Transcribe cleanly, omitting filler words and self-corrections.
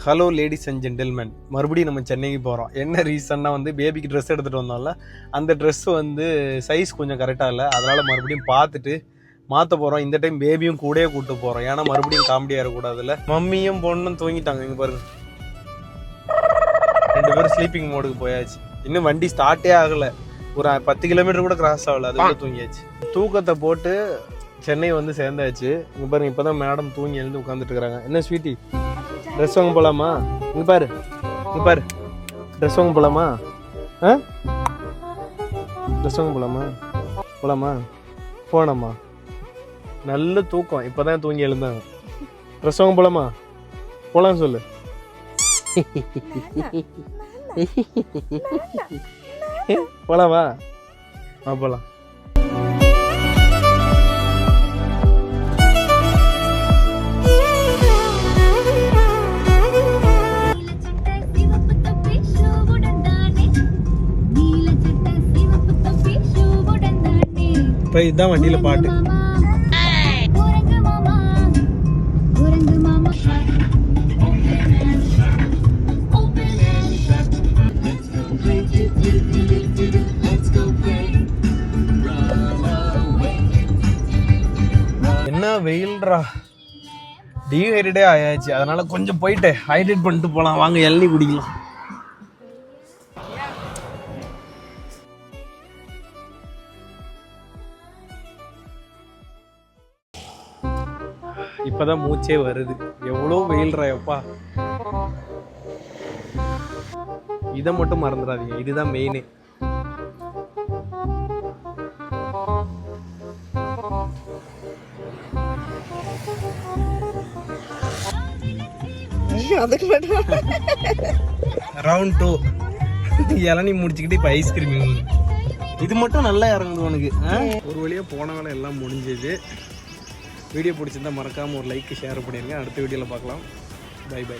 Hello ladies and gentleman, மறுபடியும் நம்ம சென்னைக்கு போகிறோம். என்ன ரீசன்னா வந்து பேபிக்கு ட்ரெஸ் எடுத்துகிட்டு வந்தோம்ல, அந்த ட்ரெஸ் வந்து சைஸ் கொஞ்சம் கரெக்டாக இல்லை. அதனால் மறுபடியும் பார்த்துட்டு மாற்ற போகிறோம். இந்த டைம் பேபியும் கூடயே கூப்பிட்டு போகிறோம். ஏன்னா மறுபடியும் காமெடியாக இருக்கக்கூடாதுல்ல. மம்மியும் பொண்ணும் தூங்கிட்டாங்க. இங்கே பாருங்க, 2 பேரும் ஸ்லீப்பிங் மோடுக்கு போயாச்சு. இன்னும் வண்டி ஸ்டார்ட்டே ஆகலை. ஒரு 10 கிலோமீட்டர் கூட கிராஸ் ஆகலை, அதுக்குள்ள தூங்கியாச்சு. தூக்கத்தை போட்டு சென்னை வந்து சேர்ந்தாச்சு. இங்கே பாருங்க, இப்போ தான் மேடம் தூங்கி எழுந்து உட்காந்துட்டு இருக்கிறாங்க. என்ன ஸ்வீட்டி, ட்ரெஸ் வாங்க போகலாமா? இங்கே பாரு, இங்கே பாரு, ட்ரெஸ் வாங்க போகலாமா? ட்ரெஸ் வாங்க போகலாமா? போகலாமா? போகலாமா? நல்ல தூக்கம், இப்போ தான் தூங்கி எழுந்தாங்க. ட்ரெஸ் வாங்க போகலாமா? போகலான்னு சொல்லு. போகலாமா? போகலாம். இப்போ இதுதான் வண்டியில் பாட்டு. என்ன வெயில்ரா, டீஹைட்ரேட்டே ஆயாச்சு. அதனால கொஞ்சம் போயிட்டு ஹைட்ரேட் பண்ணிட்டு போகலாம். வாங்க, இளநீ குடிக்கலாம். இப்பதான் மூச்சே வருது. எவ்வளோ வெயில்ரா எப்பா. இதை மட்டும் மறந்துடாதீங்க, இதுதான் மெயினு. ரவுண்ட் 2 இளநீ முடிச்சுக்கிட்டு இப்போ ஐஸ்கிரீம். இது மட்டும் நல்லா இறங்குது உனக்கு. ஒரு வழியாக போன வேலை எல்லாம் முடிஞ்சது. வீடியோ பிடிச்சிருந்தா மறக்காமல் ஒரு லைக் ஷேர் பண்ணிடுங்க. அடுத்த வீடியோவில் பார்க்கலாம். Bye by.